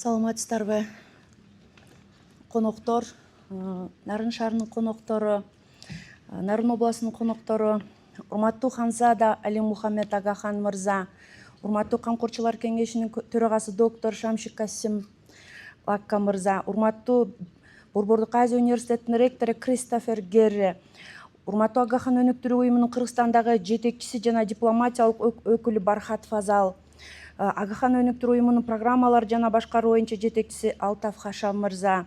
Саламатсыздарбы коноктор, Нарын шаарынын коноктору, Нарын областынын коноктору, урматтуу Ханзада Али Мухаммед Агахан мырза, урматтуу Камкорчулар кеңешинин төрагасы доктор Шамшик Касим Акка мырза, урматтуу Борбордук Азия университетинин ректору Кристофер Герре, урматтуу Агахан өнүктүрүү уюмунун Кыргызстандагы жетекчиси жана дипломатиялык өкүлү Бархат Фазал, Агахан өнүктүрүү уюмунун программалар жана башкаруу боюнча жетекчиси Алтаф Хашам мырза,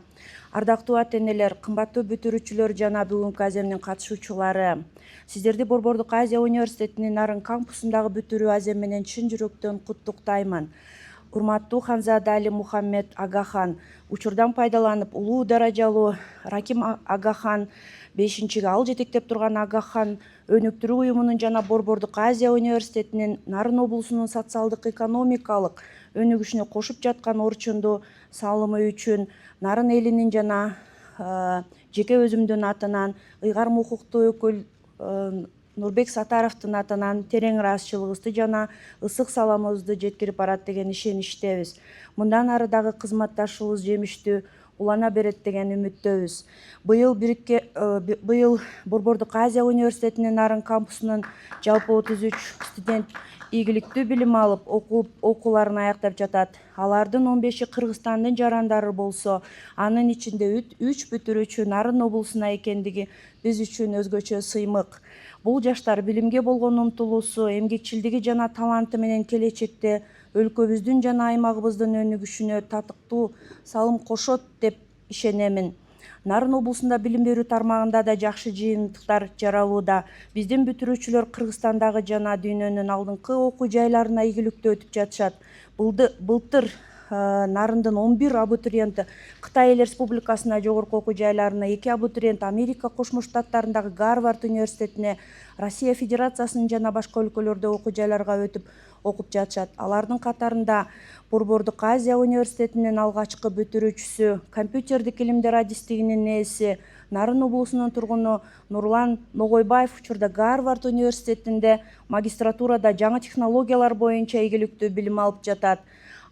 ардактуу ата-энелер, кымбаттуу бүтүрүүчүлөр жана бүгүнкү аземдин катышуучулары, сиздерди Борбордук Азия университетинин Нарын кампусундагы бүтүрүү азем менен чын жүрөктөн куттуктаймын. Урматтуу Ханзада Али Мухаммед Агахан, учурдан пайдаланып, улуу даражалуу Раким Агахан, 5-чиге ал жетектеп турган Агахан өнүктүрүү уюмунун жана Борбордук Азия университетинин Нарын облусунун социалдык экономикалык өнүгүшүнө кошуп жаткан орчундуу салымы үчүн Нарын элинин жана жеке өзүмдүн атынан, ыйгарым укуктуу өкүл Нурбек Сатаровдун атынан терең ыраазычылыгыбызды жана ысык саламыбызды жеткирип барат деген ишеничтебиз. Мындан ары дагы кызматташуубуз жемиштүү улана берет деген үмүттөбүз. Быйыл Борбордук Азия университетинин Нарын кампусунун жалпы 33 студент ийгиликтүү билим алып, окууларын аяктап жатат. Алардын 15-и Кыргызстандын жарандары болсо, анын ичинде 3 бүтүрүүчү Нарын облусуна экендиги биз үчүн өзгөчө сыймык. Бул жаштар билимге болгон умтулуусу, эмгекчилдиги жана таланты менен келечекте өлкөбүздүн жана аймагыбыздын өнүгүшүнө татыктуу салым кошот деп ишенемин. Нарын облусунда билим берүү тармагында да жакшы жыйынтыктар жаралууда. Биздин бүтүрүүчүлөр Кыргызстандагы жана дүйнөнүн алдыңкы окуу жайларына ийгиликтүү өтүп жатышат. Былтыр Нарындын 11 абитуриенти Кытай Эл Республикасына жогорку окуу жайларына, 2 абитуриент Америка Кошмо Штаттарындагы Гарвард университетине, Россия Федерациясынын жана башка өлкөлөрдө окуу жайларга өтүп окуп жатышат. Алардын катарында Борбордук Азия университетинин алгачкы бүтүрүүчүсү, компьютердик илимдер адистигинин ээси, Нарын облусунун тургуну Нурлан Ногойбаев учурда Гарвард университетинде магистратурада жаңы технологиялар боюнча ийгиликтүү билим алып жатат.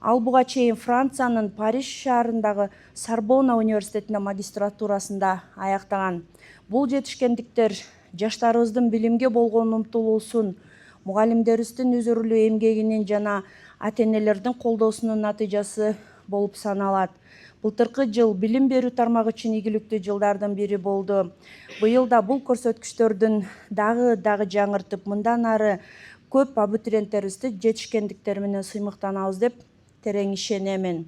Ал буга чейин Франциянын Париж шаарындагы Сорбонна университетинде магистратурасында аяктаган. Бул жетишкендиктер жаштарыбыздын билимге болгон умтулуусун, мугалимдерибиздин үзүрүлүү эмгегинин жана ата-энелердин колдоосунун натыйжасы болуп саналат. Былтыркы жыл билим берүү тармагы үчүн ийгиликтүү жылдардын бири болду. Быйыл да бул көрсөткүчтөрдүн дагы жаңыртып, мындан ары көп абитуриенттерибизди жетишкендиктер менен сыймыктанабыз деп терең ишенемин.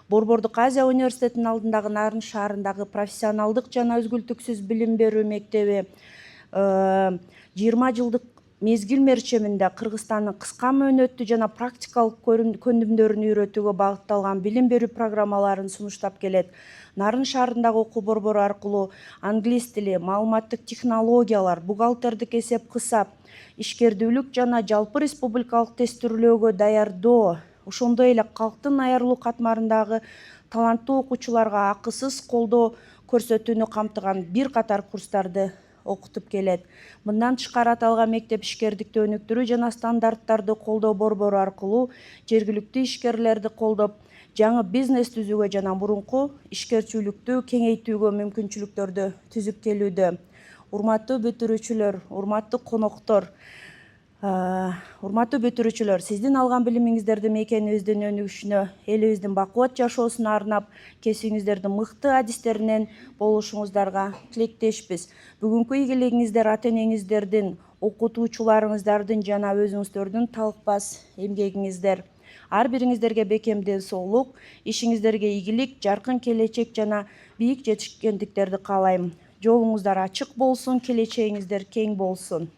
Борбордук Азия университетинин алдындагы Нарын шаарындагы профессионалдык жана үзгүлтүксүз билим берүү мектеби 20 жылдык мезгил мерчеминде Кыргызстандын кыска мөөнөттүү жана практикалык көндүмдөрүн үйрөтүүгө багытталган билим берүү программаларын сунуштап келет. Нарын шаарындагы окуу борбору аркылуу англис тили, маалыматтык технологиялар, бухгалтердик эсеп-кысап, ишкердүүлүк жана жалпы республикалык тестирлөөгө даярдоо, ошондой эле калктын аярлуу катмарындагы таланттуу окуучуларга акысыз колдоо көрсөтүүнү камтыган бир катар курстарды окутуп келет. Мындан тышкары аталган мектеп ишкердикти өнүктүрүү жана стандарттарды колдоо борбору аркылуу жергиликтүү ишкерлерди колдоп, жаңы бизнес түзүүгө жана мурунку ишкерчиликтүү кеңейтүүгө мүмкүнчүлүктөрдү түзүп келүүдө. Урматтуу бүтүрүүчүлөр, сиздин алган билимиңиздерди мекенибиздин өнүгүшүнө, элибиздин бакубат жашоосуна арнап, кесибиңиздердин мыкты адистеринен болушуңуздарга тилектешпиз. Бүгүнкү ийгилигиңиздер ата-энеңиздердин, окутуучуларыңыздардын жана өзүңүздөрдүн талыкпас эмгегиңиздер. Ар бириңиздерге бекем ден соолук, ишиңиздерге ийгилик, жаркын келечек жана бийик жетишкендиктерди каалайм. Жолуңуздар ачык болсун, келечегиңиздер кең болсун.